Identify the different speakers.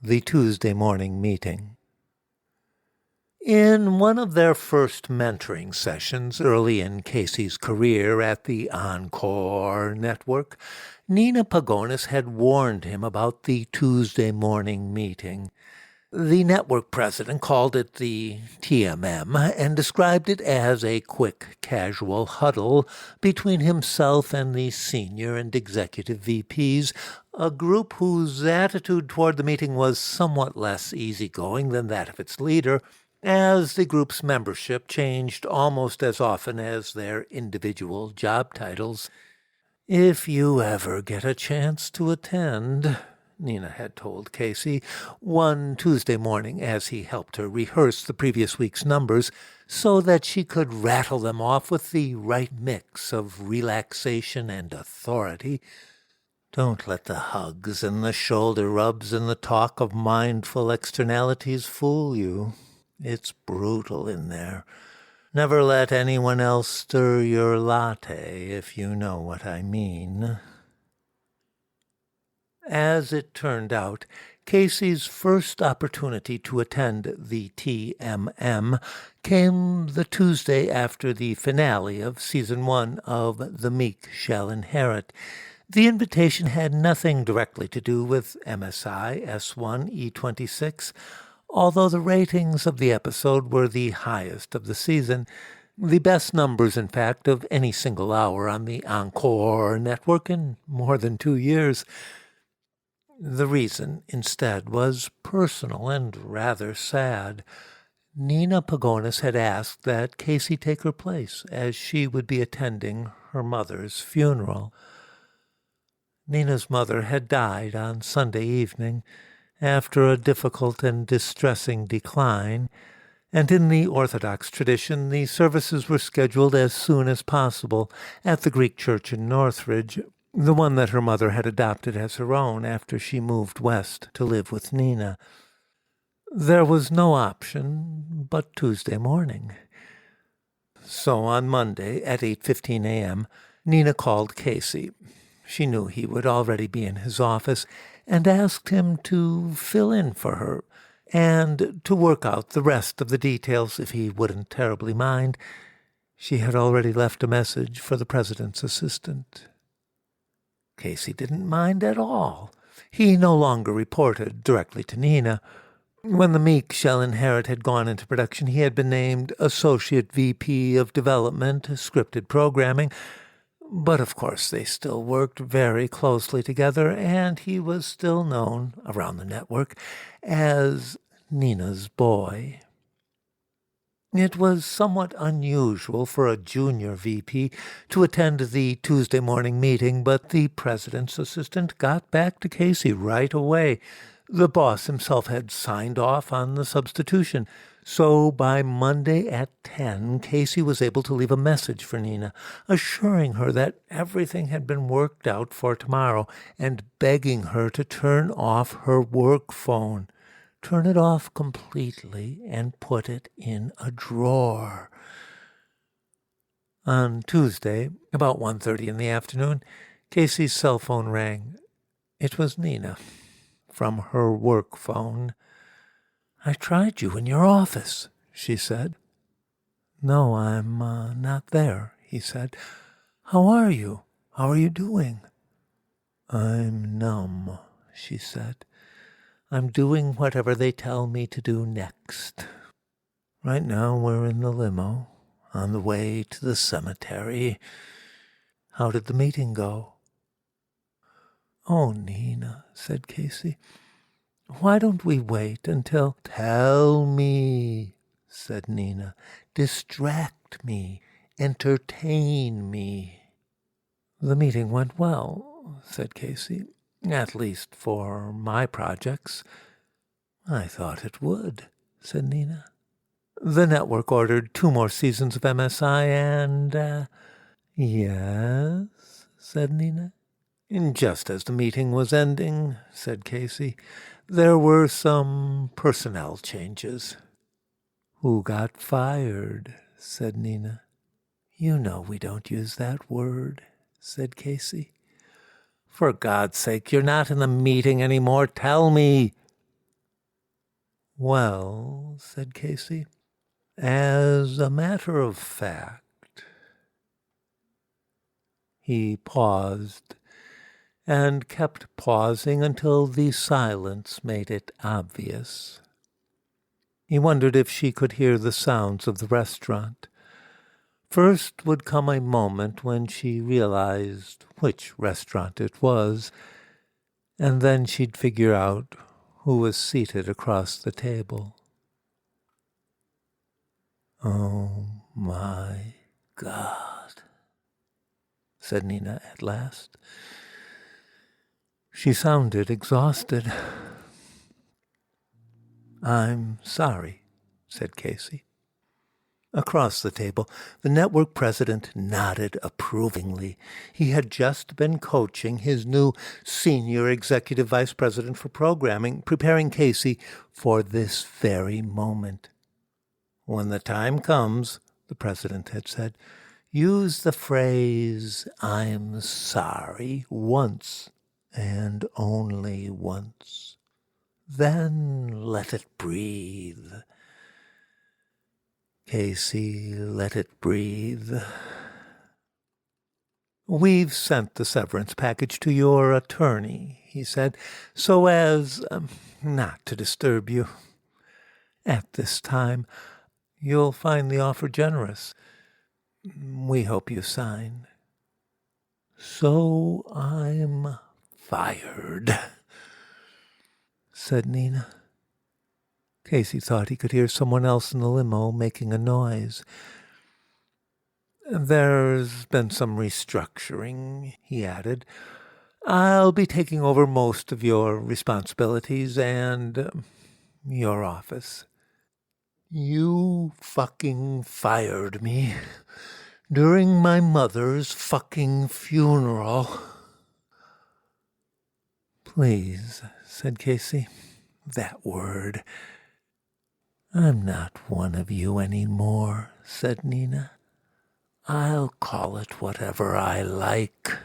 Speaker 1: the Tuesday morning meeting. In one of their first mentoring sessions early in Casey's career at the Encore network, Nina Pagonis had warned him about the Tuesday morning meeting. The network president called it the TMM and described it as a quick, casual huddle between himself and the senior and executive VPs, a group whose attitude toward the meeting was somewhat less easygoing than that of its leader, as the group's membership changed almost as often as their individual job titles. "If you ever get a chance to attend," Nina had told Casey one Tuesday morning as he helped her rehearse the previous week's numbers so that she could rattle them off with the right mix of relaxation and authority, "don't let the hugs and the shoulder rubs and the talk of mindful externalities fool you. It's brutal in there. Never let anyone else stir your latte, if you know what I mean." As it turned out, Casey's first opportunity to attend the TMM came the Tuesday after the finale of Season 1 of The Meek Shall Inherit. The invitation had nothing directly to do with MSI S1 E26, although the ratings of the episode were the highest of the season, the best numbers, in fact, of any single hour on the Encore network in more than 2 years. The reason, instead, was personal and rather sad. Nina Pagonis had asked that Casey take her place, as she would be attending her mother's funeral. Nina's mother had died on Sunday evening, after a difficult and distressing decline, and in the Orthodox tradition the services were scheduled as soon as possible at the Greek church in Northridge, the one that her mother had adopted as her own after she moved west to live with Nina. There was no option but Tuesday morning. So on Monday at 8:15 a.m., Nina called Casey. She knew he would already be in his office and asked him to fill in for her and to work out the rest of the details if he wouldn't terribly mind. She had already left a message for the president's assistant. Casey didn't mind at all. He no longer reported directly to Nina. When The Meek Shall Inherit had gone into production, he had been named Associate VP of Development, Scripted Programming, but of course they still worked very closely together, and he was still known around the network as Nina's boy. It was somewhat unusual for a junior VP to attend the Tuesday morning meeting, but the president's assistant got back to Casey right away. The boss himself had signed off on the substitution, so by Monday at 10, Casey was able to leave a message for Nina, assuring her that everything had been worked out for tomorrow and begging her to turn off her work phone. Turn it off completely and put it in a drawer. On Tuesday, about 1:30 in the afternoon, Casey's cell phone rang. It was Nina, from her work phone. "I tried you in your office," she said. "No, I'm not there," he said. "How are you? How are you doing?" "I'm numb," she said. "I'm doing whatever they tell me to do next. Right now we're in the limo, on the way to the cemetery. How did the meeting go?" "Oh, Nina," said Casey, "why don't we wait until—" "Tell me," said Nina. "Distract me. Entertain me." "The meeting went well," said Casey. "At least for my projects." "I thought it would," said Nina. "The network ordered 2 more seasons of MSI and, "Yes," said Nina. "Just as the meeting was ending," said Casey, "there were some personnel changes." "Who got fired?" said Nina. "You know we don't use that word," said Casey. "For God's sake, you're not in the meeting anymore. Tell me." Well, said Casey, as a matter of fact, he paused and kept pausing until the silence made it obvious. He wondered if she could hear the sounds of the restaurant. First would come a moment when she realized which restaurant it was, and then she'd figure out who was seated across the table. "Oh, my God," said Nina at last. She sounded exhausted. "I'm sorry," said Casey. Across the table, the network president nodded approvingly. He had just been coaching his new senior executive vice president for programming, preparing Casey for this very moment. "When the time comes," the president had said, "use the phrase, 'I'm sorry,' once and only once. Then let it breathe. Casey, let it breathe. We've sent the severance package to your attorney," he said, "so as not to disturb you. At this time, you'll find the offer generous. We hope you sign." "So I'm fired," said Nina. Casey thought he could hear someone else in the limo making a noise. "There's been some restructuring," he added. "I'll be taking over most of your responsibilities and your office." "You fucking fired me during my mother's fucking funeral." "Please," said Casey, "that word." "I'm not one of you anymore," said Nina. "I'll call it whatever I like."